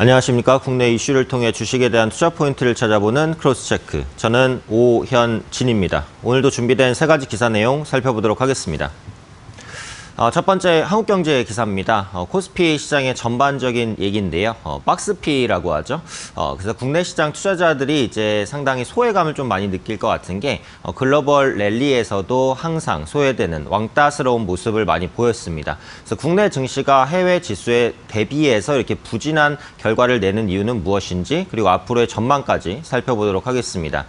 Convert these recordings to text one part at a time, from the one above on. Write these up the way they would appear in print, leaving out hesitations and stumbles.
안녕하십니까. 국내 이슈를 통해 주식에 대한 투자 포인트를 찾아보는 크로스체크. 저는 오현진입니다. 오늘도 준비된 세 가지 기사 내용 살펴보도록 하겠습니다. 첫 번째 한국경제 기사입니다. 코스피 시장의 전반적인 얘기인데요. 박스피라고 하죠. 그래서 국내 시장 투자자들이 이제 상당히 소외감을 좀 많이 느낄 것 같은 게 글로벌 랠리에서도 항상 소외되는 왕따스러운 모습을 많이 보였습니다. 그래서 국내 증시가 해외 지수에 대비해서 이렇게 부진한 결과를 내는 이유는 무엇인지, 그리고 앞으로의 전망까지 살펴보도록 하겠습니다.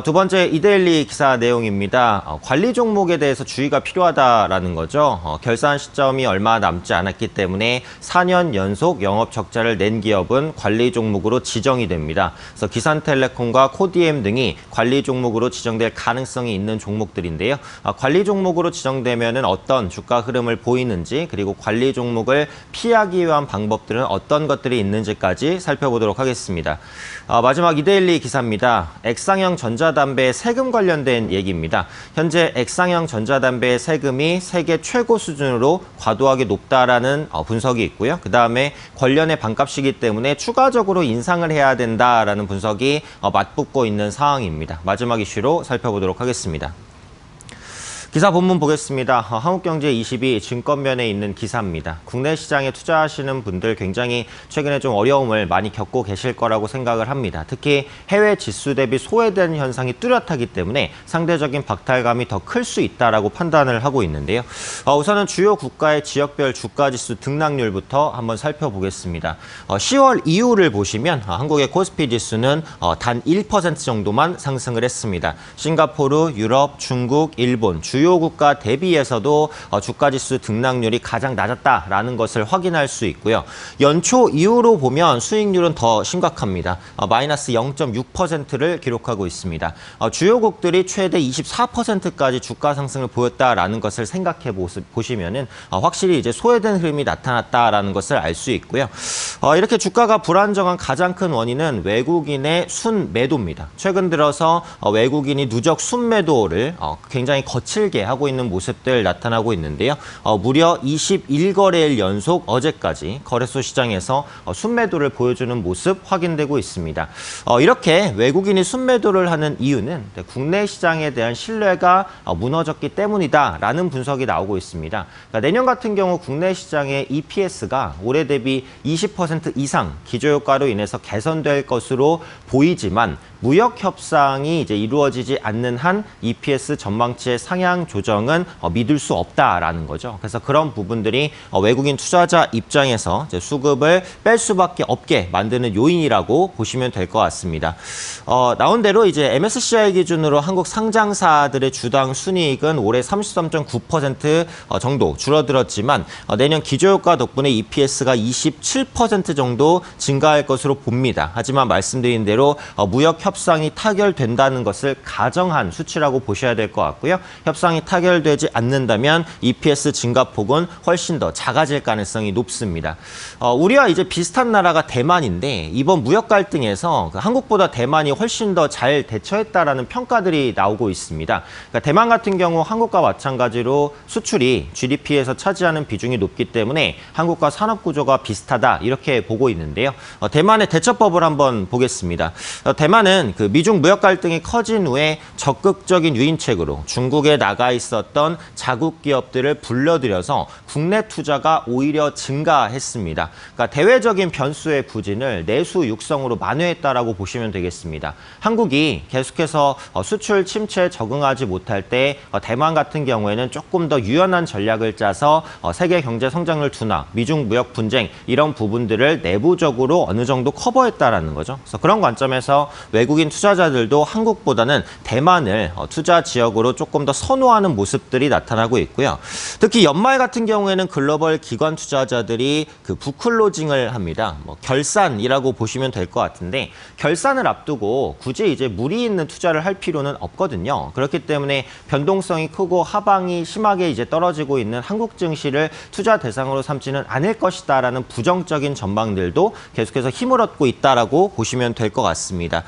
두 번째 이데일리 기사 내용입니다. 관리 종목에 대해서 주의가 필요하다라는 거죠. 결산 시점이 얼마 남지 않았기 때문에 4년 연속 영업 적자를 낸 기업은 관리 종목으로 지정이 됩니다. 그래서 기산텔레콤과 코디엠 등이 관리 종목으로 지정될 가능성이 있는 종목들인데요. 관리 종목으로 지정되면은 어떤 주가 흐름을 보이는지, 그리고 관리 종목을 피하기 위한 방법들은 어떤 것들이 있는지까지 살펴보도록 하겠습니다. 마지막 이데일리 기사입니다. 액상형 전자담배 세금 관련된 얘기입니다. 현재 액상형 전자담배 세금이 세계 최고 수준으로 과도하게 높다라는 분석이 있고요. 그다음에 관련의 반값이기 때문에 추가적으로 인상을 해야 된다라는 분석이 맞붙고 있는 상황입니다. 마지막 이슈로 살펴보도록 하겠습니다. 기사 본문 보겠습니다. 한국경제22 증권면에 있는 기사입니다. 국내 시장에 투자하시는 분들 굉장히 최근에 좀 어려움을 많이 겪고 계실 거라고 생각을 합니다. 특히 해외 지수 대비 소외된 현상이 뚜렷하기 때문에 상대적인 박탈감이 더 클 수 있다라고 판단을 하고 있는데요. 우선은 주요 국가의 지역별 주가지수 등락률부터 한번 살펴보겠습니다. 10월 이후를 보시면 한국의 코스피 지수는 단 1% 정도만 상승을 했습니다. 싱가포르, 유럽, 중국, 일본, 주요 국가 대비해서도 주가지수 등락률이 가장 낮았다라는 것을 확인할 수 있고요. 연초 이후로 보면 수익률은 더 심각합니다. 마이너스 0.6%를 기록하고 있습니다. 주요국들이 최대 24%까지 주가 상승을 보였다라는 것을 생각해 보시면은 확실히 이제 소외된 흐름이 나타났다라는 것을 알 수 있고요. 이렇게 주가가 불안정한 가장 큰 원인은 외국인의 순매도입니다. 최근 들어서 외국인이 누적 순매도를 굉장히 거칠게 하고 있는 모습들 나타나고 있는데요. 무려 21거래일 연속 어제까지 거래소 시장에서 순매도를 보여주는 모습 확인되고 있습니다. 이렇게 외국인이 순매도를 하는 이유는 국내 시장에 대한 신뢰가 무너졌기 때문이다라는 분석이 나오고 있습니다. 그러니까 내년 같은 경우 국내 시장의 EPS가 올해 대비 20% 이상 기저효과로 인해서 개선될 것으로 보이지만 무역 협상이 이제 이루어지지 않는 한 EPS 전망치의 상향 조정은 믿을 수 없다라는 거죠. 그래서 그런 부분들이 외국인 투자자 입장에서 이제 수급을 뺄 수밖에 없게 만드는 요인이라고 보시면 될 것 같습니다. 나온 대로 이제 MSCI 기준으로 한국 상장사들의 주당 순이익은 올해 33.9% 정도 줄어들었지만 내년 기저효과 덕분에 EPS가 27% 정도 증가할 것으로 봅니다. 하지만 말씀드린 대로 무역 협상이 타결된다는 것을 가정한 수치라고 보셔야 될 것 같고요. 협상이 타결되지 않는다면 EPS 증가폭은 훨씬 더 작아질 가능성이 높습니다. 우리와 이제 비슷한 나라가 대만인데 이번 무역 갈등에서 한국보다 대만이 훨씬 더 잘 대처했다라는 평가들이 나오고 있습니다. 그러니까 대만 같은 경우 한국과 마찬가지로 수출이 GDP에서 차지하는 비중이 높기 때문에 한국과 산업 구조가 비슷하다 이렇게 보고 있는데요. 대만의 대처법을 한번 보겠습니다. 대만은 그 미중 무역 갈등이 커진 후에 적극적인 유인책으로 중국에 나가 있었던 자국 기업들을 불러들여서 국내 투자가 오히려 증가했습니다. 그러니까 대외적인 변수의 부진을 내수 육성으로 만회했다라고 보시면 되겠습니다. 한국이 계속해서 수출 침체에 적응하지 못할 때 대만 같은 경우에는 조금 더 유연한 전략을 짜서 세계 경제 성장률 둔화, 미중 무역 분쟁 이런 부분들을 내부적으로 어느 정도 커버했다라는 거죠. 그래서 그런 관점에서 외국인 투자자들도 한국보다는 대만을 투자 지역으로 조금 더 선호하는 모습들이 나타나고 있고요. 특히 연말 같은 경우에는 글로벌 기관 투자자들이 그 부클로징을 합니다. 결산이라고 보시면 될 것 같은데 결산을 앞두고 굳이 이제 무리 있는 투자를 할 필요는 없거든요. 그렇기 때문에 변동성이 크고 하방이 심하게 이제 떨어지고 있는 한국 증시를 투자 대상으로 삼지는 않을 것이다라는 부정적인 전망들도 계속해서 힘을 얻고 있다라고 보시면 될 것 같습니다.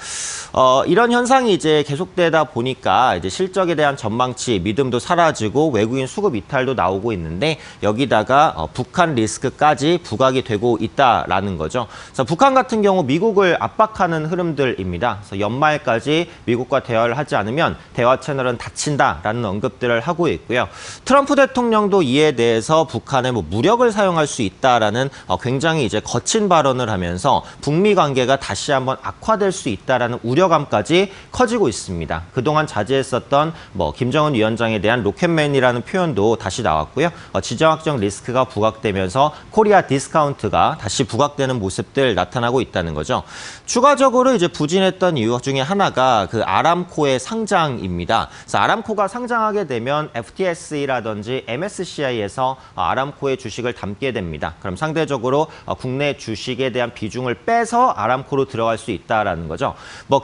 이런 현상이 이제 계속되다 보니까 이제 실적에 대한 전망치, 믿음도 사라지고 외국인 수급 이탈도 나오고 있는데 여기다가 북한 리스크까지 부각이 되고 있다라는 거죠. 그래서 북한 같은 경우 미국을 압박하는 흐름들입니다. 그래서 연말까지 미국과 대화를 하지 않으면 대화 채널은 닫힌다라는 언급들을 하고 있고요. 트럼프 대통령도 이에 대해서 북한에 무력을 사용할 수 있다라는 굉장히 이제 거친 발언을 하면서 북미 관계가 다시 한번 악화될 수 있다라는 우려감까지 커지고 있습니다. 그동안 자제했었던 김정은 위원장에 대한 로켓맨이라는 표현도 다시 나왔고요. 지정학적 리스크가 부각되면서 코리아 디스카운트가 다시 부각되는 모습들 나타나고 있다는 거죠. 추가적으로 이제 부진했던 이유 중에 하나가 그 아람코의 상장입니다. 그래서 아람코가 상장하게 되면 FTSE라든지 MSCI에서 아람코의 주식을 담게 됩니다. 그럼 상대적으로 국내 주식에 대한 비중을 빼서 아람코로 들어갈 수 있다라는 거죠.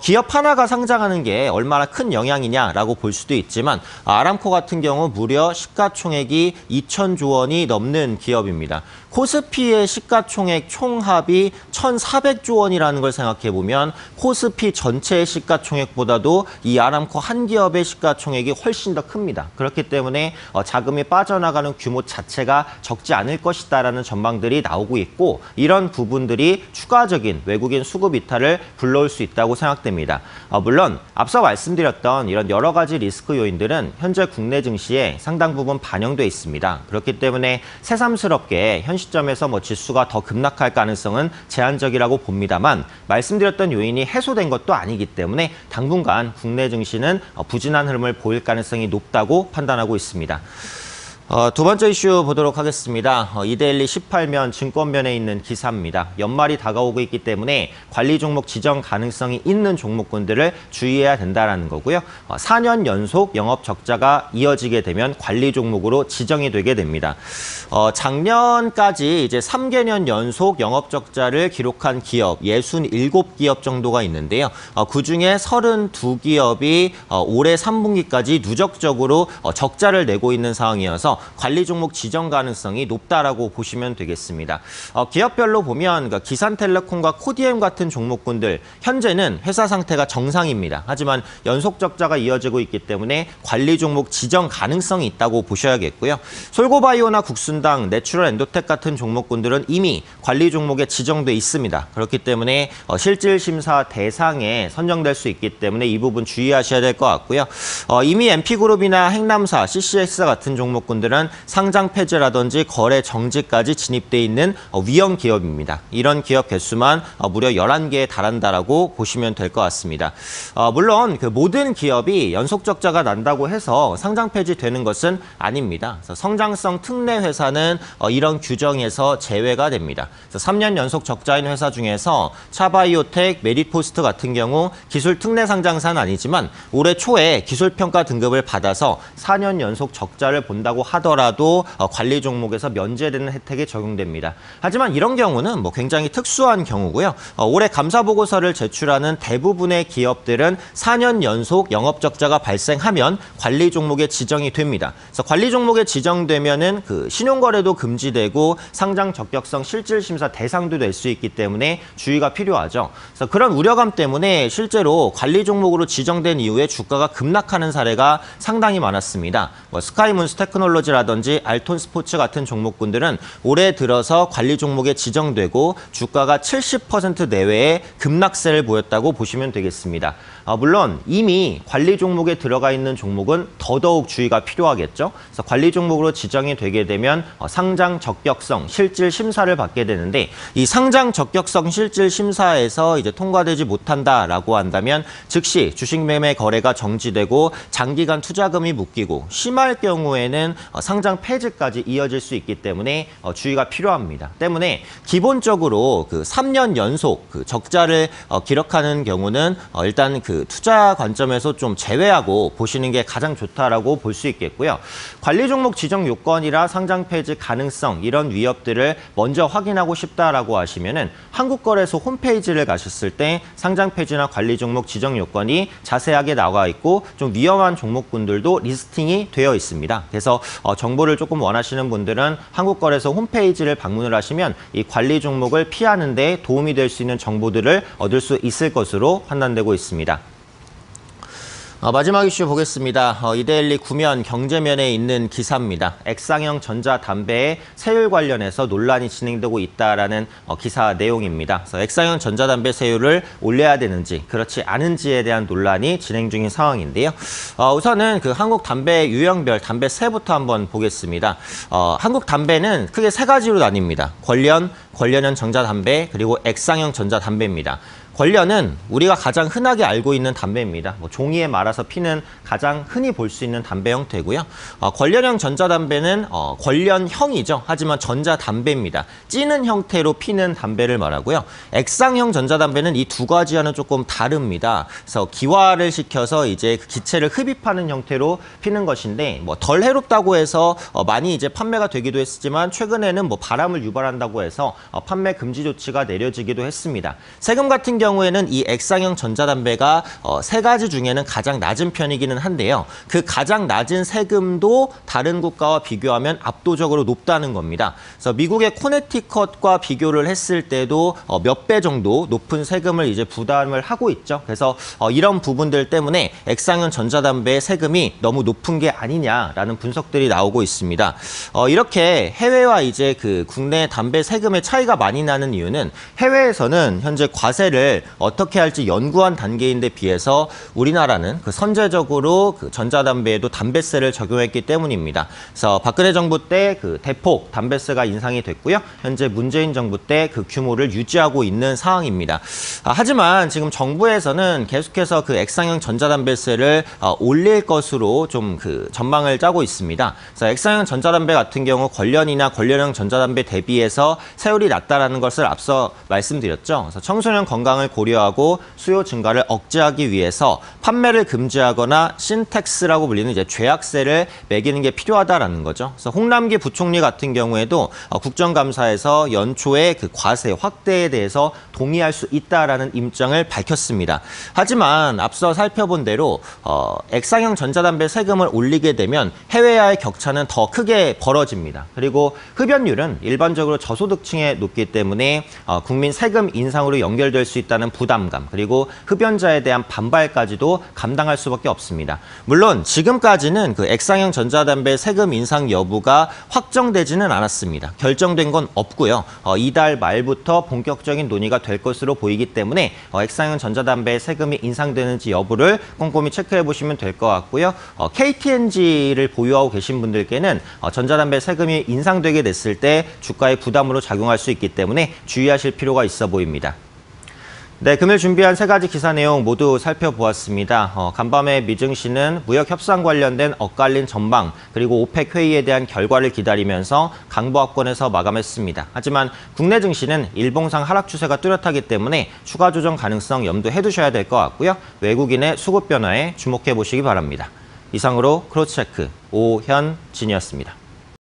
기업 하나가 상장하는 게 얼마나 큰 영향이냐라고 볼 수도 있지만 아람코 같은 경우 무려 시가총액이 2,000조 원이 넘는 기업입니다. 코스피의 시가총액 총합이 1,400조 원이라는 걸 생각해보면 코스피 전체의 시가총액보다도 이 아람코 한 기업의 시가총액이 훨씬 더 큽니다. 그렇기 때문에 자금이 빠져나가는 규모 자체가 적지 않을 것이다라는 전망들이 나오고 있고 이런 부분들이 추가적인 외국인 수급 이탈을 불러올 수 있다고 생각됩니다. 물론 앞서 말씀드렸던 이런 여러 가지 리스크 요인들은 현재 국내 증시에 상당 부분 반영돼 있습니다. 그렇기 때문에 새삼스럽게 현 시점에서 지수가 더 급락할 가능성은 제한적이라고 봅니다만 말씀드렸던 요인이 해소된 것도 아니기 때문에 당분간 국내 증시는 부진한 흐름을 보일 가능성이 높다고 판단하고 있습니다. 두 번째 이슈 보도록 하겠습니다. 이데일리 18면 증권면에 있는 기사입니다. 연말이 다가오고 있기 때문에 관리 종목 지정 가능성이 있는 종목군들을 주의해야 된다는 거고요. 4년 연속 영업 적자가 이어지게 되면 관리 종목으로 지정이 되게 됩니다. 작년까지 이제 3개년 연속 영업 적자를 기록한 기업 67기업 정도가 있는데요. 그중에 32기업이 올해 3분기까지 누적적으로 적자를 내고 있는 상황이어서 관리 종목 지정 가능성이 높다라고 보시면 되겠습니다. 기업별로 보면 기산텔레콤과 코디엠 같은 종목군들 현재는 회사 상태가 정상입니다. 하지만 연속 적자가 이어지고 있기 때문에 관리 종목 지정 가능성이 있다고 보셔야겠고요. 솔고바이오나 국순당, 내추럴 엔도텍 같은 종목군들은 이미 관리 종목에 지정돼 있습니다. 그렇기 때문에 실질심사 대상에 선정될 수 있기 때문에 이 부분 주의하셔야 될 것 같고요. 이미 MP그룹이나 행남사, CCX 같은 종목군들은 상장 폐지라든지 거래 정지까지 진입돼 있는 위험 기업입니다. 이런 기업 개수만 무려 11개에 달한다라고 보시면 될 것 같습니다. 물론 그 모든 기업이 연속 적자가 난다고 해서 상장 폐지되는 것은 아닙니다. 그래서 성장성 특례 회사는 이런 규정에서 제외가 됩니다. 그래서 3년 연속 적자인 회사 중에서 차바이오텍, 메디포스트 같은 경우 기술 특례 상장사는 아니지만 올해 초에 기술평가 등급을 받아서 4년 연속 적자를 본다고 하더라도 관리 종목에서 면제되는 혜택이 적용됩니다. 하지만 이런 경우는 굉장히 특수한 경우고요. 올해 감사보고서를 제출하는 대부분의 기업들은 4년 연속 영업적자가 발생하면 관리 종목에 지정이 됩니다. 그래서 관리 종목에 지정되면은 그 신용거래도 금지되고 상장 적격성 실질심사 대상도 될 수 있기 때문에 주의가 필요하죠. 그래서 그런 우려감 때문에 실제로 관리 종목으로 지정된 이후에 주가가 급락하는 사례가 상당히 많았습니다. 스카이문스 테크놀로지라든지 알톤 스포츠 같은 종목군들은 올해 들어서 관리 종목에 지정되고 주가가 70% 내외의 급락세를 보였다고 보시면 되겠습니다. 물론 이미 관리 종목에 들어가 있는 종목은 더더욱 주의가 필요하겠죠. 그래서 관리 종목으로 지정이 되게 되면 상장 적격성 실질 심사를 받게 되는데 이 상장 적격성 실질 심사에서 이제 통과되지 못한다라고 한다면 즉시 주식 매매 거래가 정지되고 장기간 투자금이 묶이고 심할 경우에는 상장 폐지까지 이어질 수 있기 때문에 주의가 필요합니다. 때문에 기본적으로 그 3년 연속 그 적자를 기록하는 경우는 일단 그 투자 관점에서 좀 제외하고 보시는 게 가장 좋다라고 볼 수 있겠고요. 관리 종목 지정 요건이라 상장 폐지 가능성 이런 위협들을 먼저 확인하고 싶다라고 하시면은 한국거래소 홈페이지를 가셨을 때 상장 폐지나 관리 종목 지정 요건이 자세하게 나와 있고 좀 위험한 종목군들도 리스팅이 되어 있습니다. 그래서 정보를 조금 원하시는 분들은 한국거래소 홈페이지를 방문을 하시면 이 관리 종목을 피하는 데 도움이 될 수 있는 정보들을 얻을 수 있을 것으로 판단되고 있습니다. 마지막 이슈 보겠습니다. 이데일리 구면 경제면에 있는 기사입니다. 액상형 전자담배의 세율 관련해서 논란이 진행되고 있다라는 기사 내용입니다. 그래서 액상형 전자담배 세율을 올려야 되는지 그렇지 않은지에 대한 논란이 진행 중인 상황인데요. 우선은 그 한국 담배 유형별 담배세부터 한번 보겠습니다. 한국 담배는 크게 세 가지로 나뉩니다. 관련형 전자담배 그리고 액상형 전자담배입니다. 관련은 우리가 가장 흔하게 알고 있는 담배입니다. 종이에 말아서 피는 가장 흔히 볼 수 있는 담배 형태고요. 관련형 전자담배는 관련형이죠. 하지만 전자담배입니다. 찌는 형태로 피는 담배를 말하고요. 액상형 전자담배는 이 두 가지와는 조금 다릅니다. 그래서 기화를 시켜서 이제 그 기체를 흡입하는 형태로 피는 것인데 덜 해롭다고 해서 많이 이제 판매가 되기도 했지만 최근에는 바람을 유발한다고 해서 판매 금지 조치가 내려지기도 했습니다. 세금 같은 경우에는 이 액상형 전자담배가 세 가지 중에는 가장 낮은 편이기는 한데요. 그 가장 낮은 세금도 다른 국가와 비교하면 압도적으로 높다는 겁니다. 그래서 미국의 코네티컷과 비교를 했을 때도 몇 배 정도 높은 세금을 이제 부담을 하고 있죠. 그래서 이런 부분들 때문에 액상형 전자담배의 세금이 너무 높은 게 아니냐라는 분석들이 나오고 있습니다. 이렇게 해외와 이제 그 국내 담배 세금의 차이가 많이 나는 이유는 해외에서는 현재 과세를 어떻게 할지 연구한 단계인데 비해서 우리나라는 그 선제적으로 그 전자담배에도 담배세를 적용했기 때문입니다. 그래서 박근혜 정부 때 그 대폭 담배세가 인상이 됐고요. 현재 문재인 정부 때 그 규모를 유지하고 있는 상황입니다. 하지만 지금 정부에서는 계속해서 그 액상형 전자담배세를 올릴 것으로 좀 그 전망을 짜고 있습니다. 그래서 액상형 전자담배 같은 경우 관련이나 관련형 전자담배 대비해서 세율이 낮다라는 것을 앞서 말씀드렸죠. 그래서 청소년 건강을 고려하고 수요 증가를 억제하기 위해서 판매를 금지하거나 신텍스라고 불리는 이제 죄악세를 매기는 게 필요하다라는 거죠. 그래서 홍남기 부총리 같은 경우에도 국정감사에서 연초에 그 과세 확대에 대해서 동의할 수 있다라는 입장을 밝혔습니다. 하지만 앞서 살펴본 대로 액상형 전자담배 세금을 올리게 되면 해외와의 격차는 더 크게 벌어집니다. 그리고 흡연율은 일반적으로 저소득층에 높기 때문에 국민 세금 인상으로 연결될 수 있다는 부담감 그리고 흡연자에 대한 반발까지도 감당할 수밖에 없습니다. 물론 지금까지는 그 액상형 전자담배 세금 인상 여부가 확정되지는 않았습니다. 결정된 건 없고요. 이달 말부터 본격적인 논의가 될 것으로 보이기 때문에 액상형 전자담배 세금이 인상되는지 여부를 꼼꼼히 체크해 보시면 될 것 같고요. KTNG를 보유하고 계신 분들께는 전자담배 세금이 인상되게 됐을 때 주가의 부담으로 작용할 수 있기 때문에 주의하실 필요가 있어 보입니다. 네, 금일 준비한 세 가지 기사 내용 모두 살펴보았습니다. 간밤에 미증시는 무역 협상 관련된 엇갈린 전망 그리고 오펙 회의에 대한 결과를 기다리면서 강보합권에서 마감했습니다. 하지만 국내 증시는 일봉상 하락 추세가 뚜렷하기 때문에 추가 조정 가능성 염두해 두셔야 될 것 같고요. 외국인의 수급 변화에 주목해 보시기 바랍니다. 이상으로 크로스체크 오현진이었습니다.